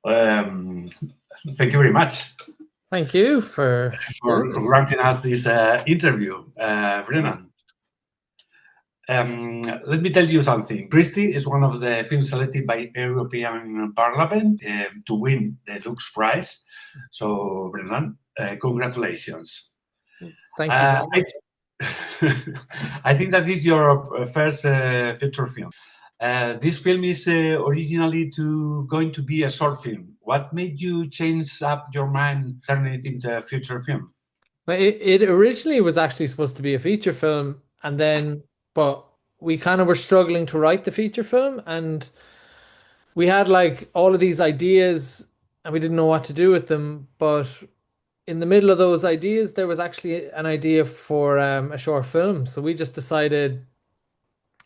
Um, Thank you very much Thank you for for doing this. granting us this interview, Brennan. Let me tell you something. Christie is one of the films selected by European Parliament to win the Lux Prize. So, Brennan, congratulations. Thank you Uh, very I, much. I think that this is your first feature film. This film is originally going to be a short film. What made you change up your mind, turn it into a feature film? But it originally was actually supposed to be a feature film, and then, but we kind of were struggling to write the feature film, and we had like all of these ideas, and we didn't know what to do with them. But in the middle of those ideas, there was actually an idea for a short film. So we just decided,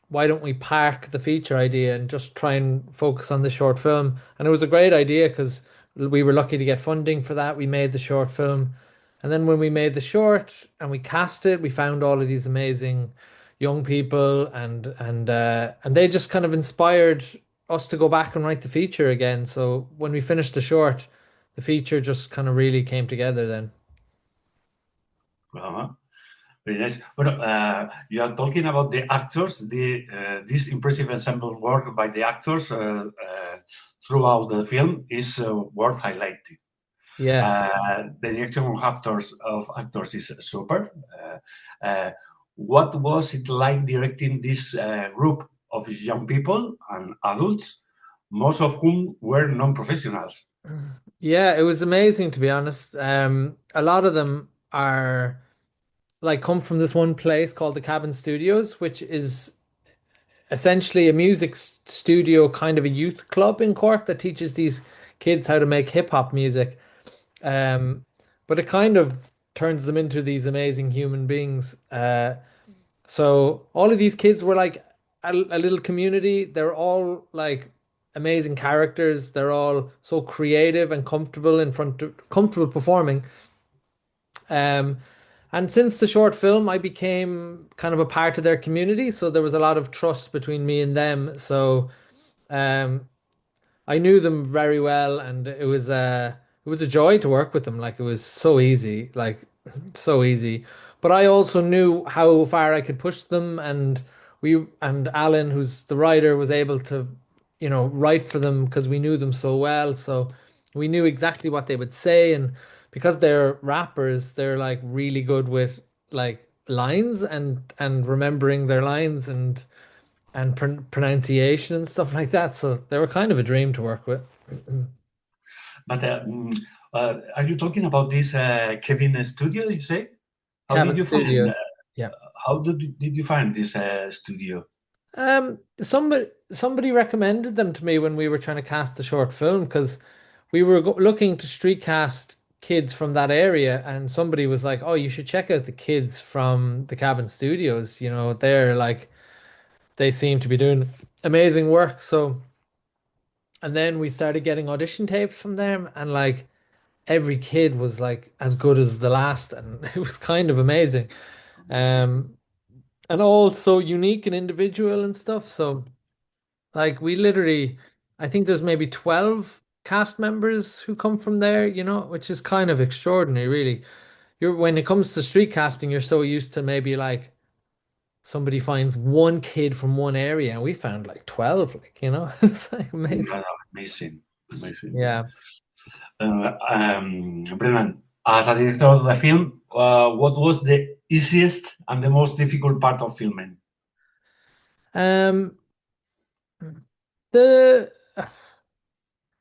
why don't we park the feature idea and just try and focus on the short film? And it was a great idea because we were lucky to get funding for that. We made the short film. And then when we made the short and we cast it, we found all of these amazing young people and they just kind of inspired us to go back and write the feature again. So when we finished the short, the feature just kind of really came together then. Uh-huh. Very nice. Well, you are talking about the actors, this impressive ensemble work by the actors throughout the film is worth highlighting. Yeah. The direction of actors is super. Uh, what was it like directing this group of young people and adults, most of whom were non-professionals? Yeah, it was amazing to be honest. A lot of them are like come from this one place called the Cabin Studios, which is essentially a music studio, kind of a youth club in Cork that teaches these kids how to make hip hop music. Um, but it kind of turns them into these amazing human beings. So all of these kids were like a little community. They're all like amazing characters. They're all so creative and comfortable performing. Um, and since the short film, I became kind of a part of their community. So there was a lot of trust between me and them. So um, I knew them very well, and it was a joy to work with them. Like it was so easy, like so easy. But I also knew how far I could push them, and we and Alan, who's the writer, was able to, write for them because we knew them so well. So we knew exactly what they would say, and because they're rappers, they're like really good with like lines and remembering their lines and pronunciation and stuff like that. So they were kind of a dream to work with. But are you talking about this Kevin studio? You say? How did Cabin you find? Studios. Yeah. How did you find this studio? Somebody recommended them to me when we were trying to cast the short film because we were looking to street cast kids from that area, and somebody was like, "Oh, you should check out the kids from the Cabin Studios. They're like they seem to be doing amazing work." So, and then we started getting audition tapes from them, and like every kid was like as good as the last, and it was kind of amazing. Um, and all so unique and individual and stuff. So, like, we literally, I think there's maybe 12 cast members who come from there, which is kind of extraordinary, really. When it comes to street casting, you're so used to maybe like somebody finds one kid from one area, and we found like 12, it's like amazing. No, amazing, amazing. Yeah. Brennan, as a director of the film, what was the easiest and the most difficult part of filming? Um, the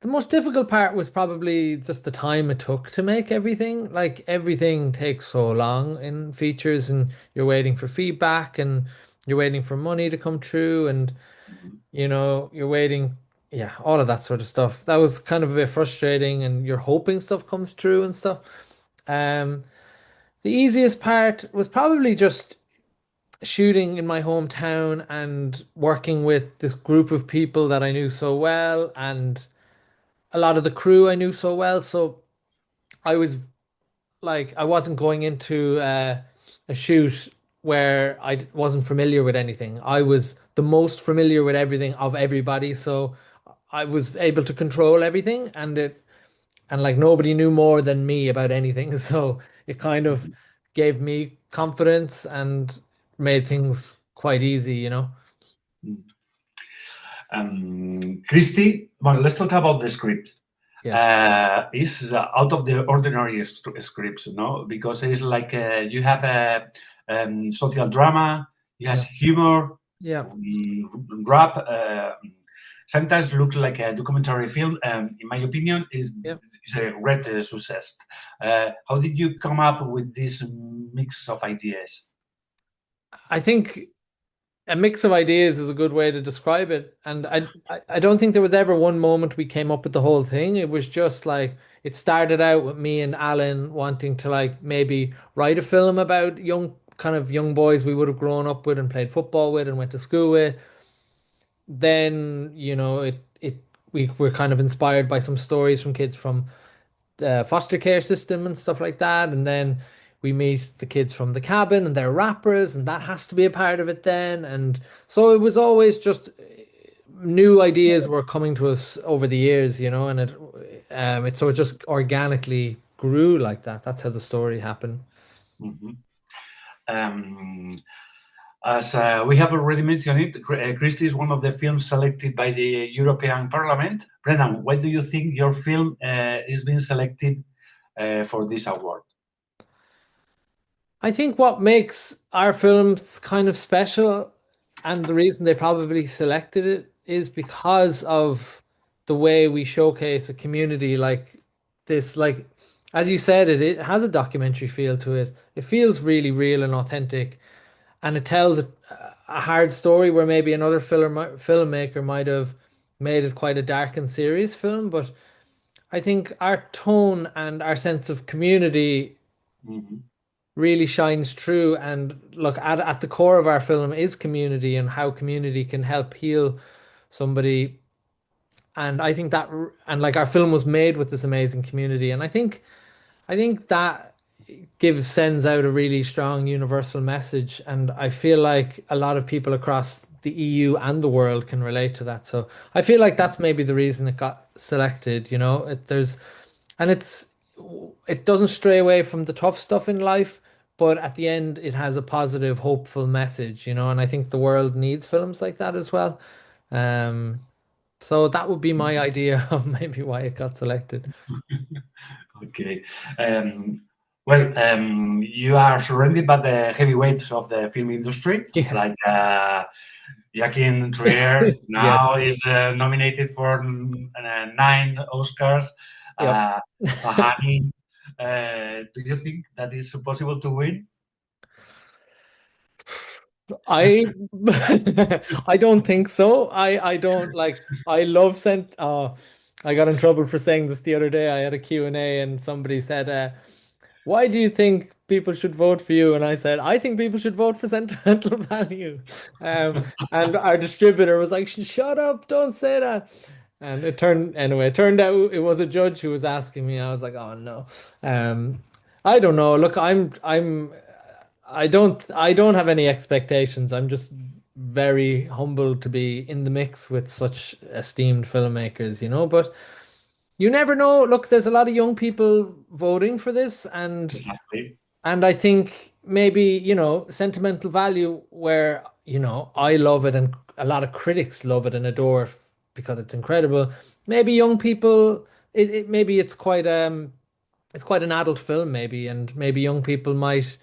The most difficult part was probably just the time it took to make everything. Like everything takes so long in features, and you're waiting for feedback, and you're waiting for money to come through, and you're waiting, yeah, all of that sort of stuff. That was kind of a bit frustrating, and you're hoping stuff comes through and stuff. Um, the easiest part was probably just shooting in my hometown and working with this group of people that I knew so well, and a lot of the crew I knew so well. So I was like, I wasn't going into a shoot where wasn't familiar with anything. I was the most familiar with everything of everybody. So I was able to control everything, and like nobody knew more than me about anything. So it kind of gave me confidence and made things quite easy, you know? Christy, well, let's talk about the script. Yes. Is out of the ordinary scripts, because it's like you have a social drama, it has Yeah. humor, Yeah. rap. Sometimes looks like a documentary film. In my opinion, is Yeah. a great success. How did you come up with this mix of ideas? I think a mix of ideas is a good way to describe it. And I don't think there was ever one moment we came up with the whole thing. It was just like it started out with me and Alan wanting to like maybe write a film about young boys we would have grown up with and played football with and went to school with. Then, we were kind of inspired by some stories from kids from foster care system and stuff like that. And then we meet the kids from the cabin and they're rappers, and that has to be a part of it then. And so it was always just new ideas were coming to us over the years, and it just organically grew like that. That's how the story happened. Mhm. Um, as we have already mentioned it, Christie is one of the films selected by the European Parliament. Brennan, why do you think your film is being selected for this award? I think what makes our films kind of special, and the reason they probably selected it, is because of the way we showcase a community like this. Like, as you said, it has a documentary feel to it. It feels really real and authentic, and it tells a hard story where maybe another filmmaker might have made it quite a dark and serious film. But I think our tone and our sense of community Mm-hmm. really shines true. And look, at the core of our film is community and how community can help heal somebody. And I think and like our film was made with this amazing community. And I think that sends out a really strong universal message. And I feel like a lot of people across the EU and the world can relate to that. So I feel like that's maybe the reason it got selected, and it doesn't stray away from the tough stuff in life, but at the end it has a positive, hopeful message, and I think the world needs films like that as well. Um, so that would be my idea of maybe why it got selected. Okay. Well, you are surrounded by the heavyweights of the film industry, Yeah. like Joaquin Trier. Yes. Now is nominated for 9 Oscars. Yep. Fahani. Do you think that is possible to win? I I don't think so. I don't like I love I got in trouble for saying this the other day. I had a Q&A and somebody said, why do you think people should vote for you? And I said, I think people should vote for sentimental value. And our distributor was like, shut up, don't say that. And it turned out it was a judge who was asking me. I was like, oh no. I don't know. Look, I don't have any expectations. I'm just very humbled to be in the mix with such esteemed filmmakers, but you never know. Look, there's a lot of young people voting for this, and Exactly. I think maybe, sentimental value where, I love it and a lot of critics love it and adore it because it's incredible. Maybe young people, maybe it's quite an adult film maybe, and maybe young people might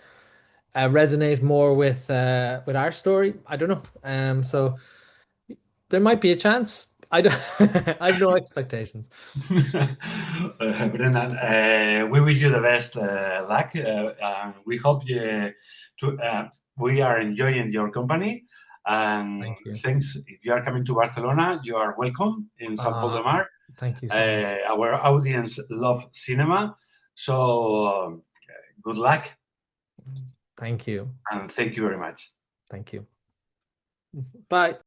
resonate more with our story. I don't know. So there might be a chance. I don't, I have no expectations. Brennan, we wish you the best luck. And we hope we are enjoying your company. And Thank you. thanks. If you are coming to Barcelona, you are welcome in Sant Pol de Uh, Mar. Thank you so much. Our audience love cinema. So good luck Thank you. and thank you very much. Thank you. Bye.